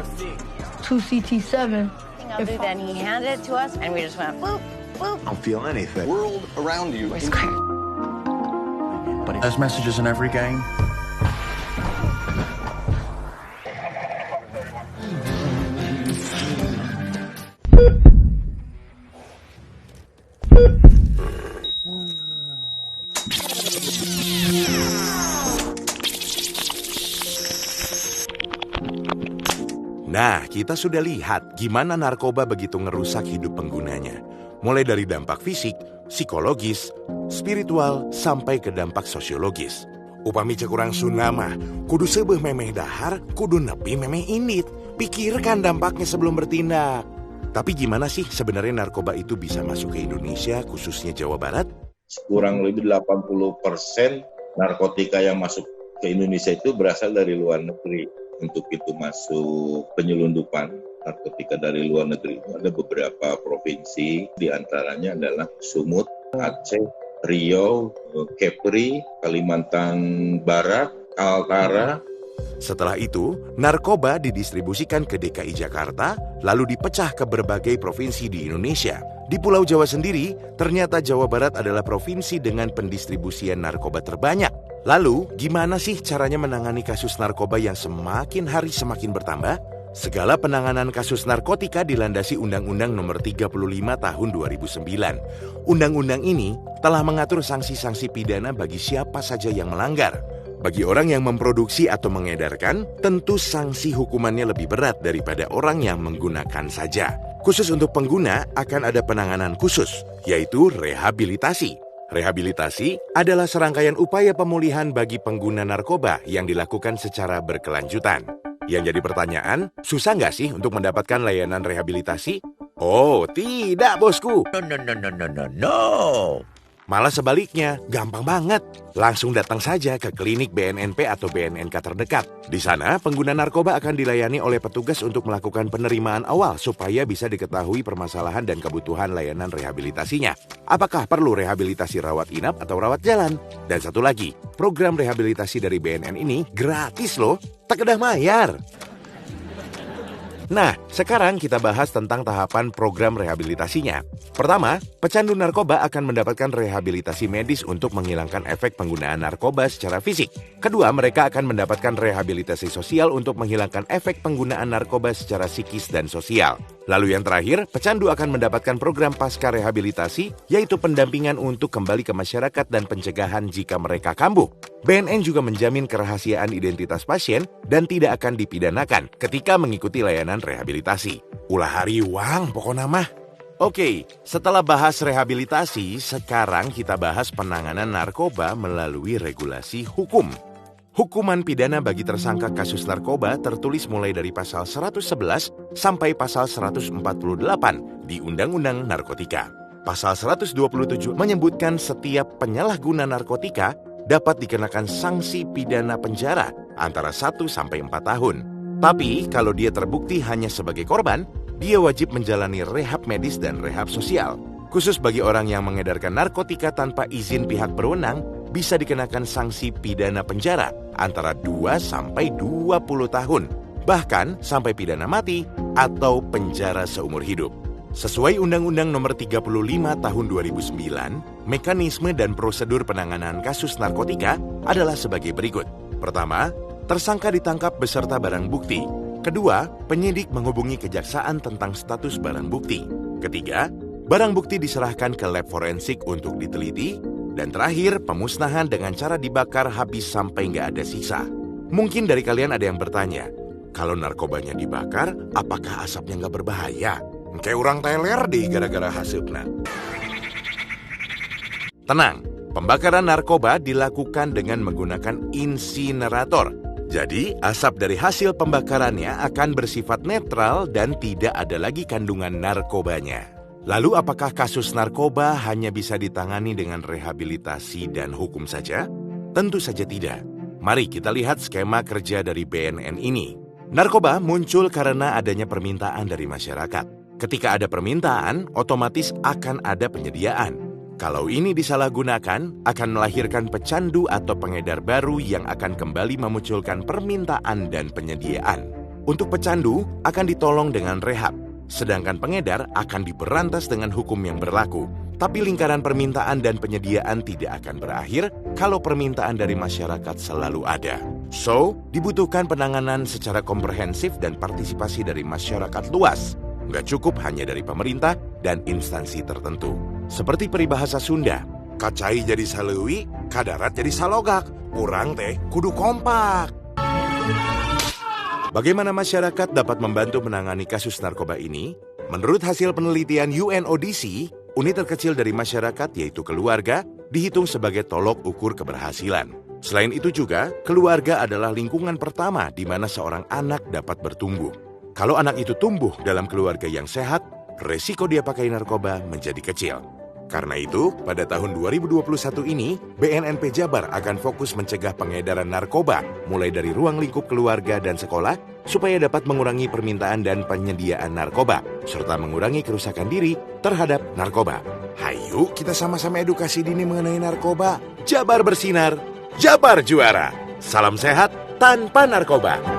2 CT7. Then he handed it to us, and we just went, boop, boop. I don't feel anything. World around you. Where's Claire? But there's messages in every game. Nah, kita sudah lihat gimana narkoba begitu ngerusak hidup penggunanya. Mulai dari dampak fisik, psikologis, spiritual, sampai ke dampak sosiologis. Upami cek urang Sunda mah, kudu seubeuh memeh dahar, kudu nepi memeh indit. Pikirkan dampaknya sebelum bertindak. Tapi gimana sih sebenarnya narkoba itu bisa masuk ke Indonesia, khususnya Jawa Barat? Kurang lebih 80% narkotika yang masuk ke Indonesia itu berasal dari luar negeri. Untuk itu masuk penyelundupan narkotika dari luar negeri itu ada beberapa provinsi, diantaranya adalah Sumut, Aceh, Riau, Kepri, Kalimantan Barat, Kaltara. Setelah itu, narkoba didistribusikan ke DKI Jakarta, lalu dipecah ke berbagai provinsi di Indonesia. Di Pulau Jawa sendiri, ternyata Jawa Barat adalah provinsi dengan pendistribusian narkoba terbanyak. Lalu, gimana sih caranya menangani kasus narkoba yang semakin hari semakin bertambah? Segala penanganan kasus narkotika dilandasi Undang-Undang Nomor 35 Tahun 2009. Undang-undang ini telah mengatur sanksi-sanksi pidana bagi siapa saja yang melanggar. Bagi orang yang memproduksi atau mengedarkan, tentu sanksi hukumannya lebih berat daripada orang yang menggunakan saja. Khusus untuk pengguna akan ada penanganan khusus, yaitu rehabilitasi. Rehabilitasi adalah serangkaian upaya pemulihan bagi pengguna narkoba yang dilakukan secara berkelanjutan. Yang jadi pertanyaan, susah nggak sih untuk mendapatkan layanan rehabilitasi? Oh, tidak bosku. No. Malah sebaliknya, gampang banget. Langsung datang saja ke klinik BNNP atau BNNK terdekat. Di sana, pengguna narkoba akan dilayani oleh petugas untuk melakukan penerimaan awal supaya bisa diketahui permasalahan dan kebutuhan layanan rehabilitasinya. Apakah perlu rehabilitasi rawat inap atau rawat jalan? Dan satu lagi, program rehabilitasi dari BNN ini gratis loh, tak kedah mayar. Nah, sekarang kita bahas tentang tahapan program rehabilitasinya. Pertama, pecandu narkoba akan mendapatkan rehabilitasi medis untuk menghilangkan efek penggunaan narkoba secara fisik. Kedua, mereka akan mendapatkan rehabilitasi sosial untuk menghilangkan efek penggunaan narkoba secara psikis dan sosial. Lalu yang terakhir, pecandu akan mendapatkan program pasca rehabilitasi, yaitu pendampingan untuk kembali ke masyarakat dan pencegahan jika mereka kambuh. BNN juga menjamin kerahasiaan identitas pasien dan tidak akan dipidanakan ketika mengikuti layanan rehabilitasi. Ulah hari uang pokoknya mah. Oke, setelah bahas rehabilitasi, sekarang kita bahas penanganan narkoba melalui regulasi hukum. Hukuman pidana bagi tersangka kasus narkoba tertulis mulai dari pasal 111 sampai pasal 148 di Undang-Undang Narkotika. Pasal 127 menyebutkan setiap penyalahguna narkotika dapat dikenakan sanksi pidana penjara antara 1 sampai 4 tahun. Tapi kalau dia terbukti hanya sebagai korban, dia wajib menjalani rehab medis dan rehab sosial. Khusus bagi orang yang mengedarkan narkotika tanpa izin pihak berwenang, bisa dikenakan sanksi pidana penjara antara 2 sampai 20 tahun, bahkan sampai pidana mati atau penjara seumur hidup. Sesuai Undang-Undang Nomor 35 Tahun 2009, mekanisme dan prosedur penanganan kasus narkotika adalah sebagai berikut. Pertama, tersangka ditangkap beserta barang bukti. Kedua, penyidik menghubungi kejaksaan tentang status barang bukti. Ketiga, barang bukti diserahkan ke lab forensik untuk diteliti. Dan terakhir, pemusnahan dengan cara dibakar habis sampai nggak ada sisa. Mungkin dari kalian ada yang bertanya, kalau narkobanya dibakar, apakah asapnya nggak berbahaya? Kayak orang teler deh gara-gara hasilnya. Tenang, pembakaran narkoba dilakukan dengan menggunakan insinerator. Jadi, asap dari hasil pembakarannya akan bersifat netral dan tidak ada lagi kandungan narkobanya. Lalu apakah kasus narkoba hanya bisa ditangani dengan rehabilitasi dan hukum saja? Tentu saja tidak. Mari kita lihat skema kerja dari BNN ini. Narkoba muncul karena adanya permintaan dari masyarakat. Ketika ada permintaan, otomatis akan ada penyediaan. Kalau ini disalahgunakan, akan melahirkan pecandu atau pengedar baru yang akan kembali memunculkan permintaan dan penyediaan. Untuk pecandu akan ditolong dengan rehab, sedangkan pengedar akan diberantas dengan hukum yang berlaku. Tapi lingkaran permintaan dan penyediaan tidak akan berakhir kalau permintaan dari masyarakat selalu ada. So, dibutuhkan penanganan secara komprehensif dan partisipasi dari masyarakat luas. Nggak cukup hanya dari pemerintah dan instansi tertentu. Seperti peribahasa Sunda, kacai jadi saleuwi, kadarat jadi salogak. Urang teh kudu kompak. Bagaimana masyarakat dapat membantu menangani kasus narkoba ini? Menurut hasil penelitian UNODC, unit terkecil dari masyarakat yaitu keluarga dihitung sebagai tolok ukur keberhasilan. Selain itu juga, keluarga adalah lingkungan pertama di mana seorang anak dapat bertumbuh. Kalau anak itu tumbuh dalam keluarga yang sehat, resiko dia pakai narkoba menjadi kecil. Karena itu, pada tahun 2021 ini, BNNP Jabar akan fokus mencegah pengedaran narkoba mulai dari ruang lingkup keluarga dan sekolah supaya dapat mengurangi permintaan dan penyediaan narkoba serta mengurangi kerusakan diri terhadap narkoba. Hayu kita sama-sama edukasi dini mengenai narkoba. Jabar bersinar, Jabar juara. Salam sehat tanpa narkoba.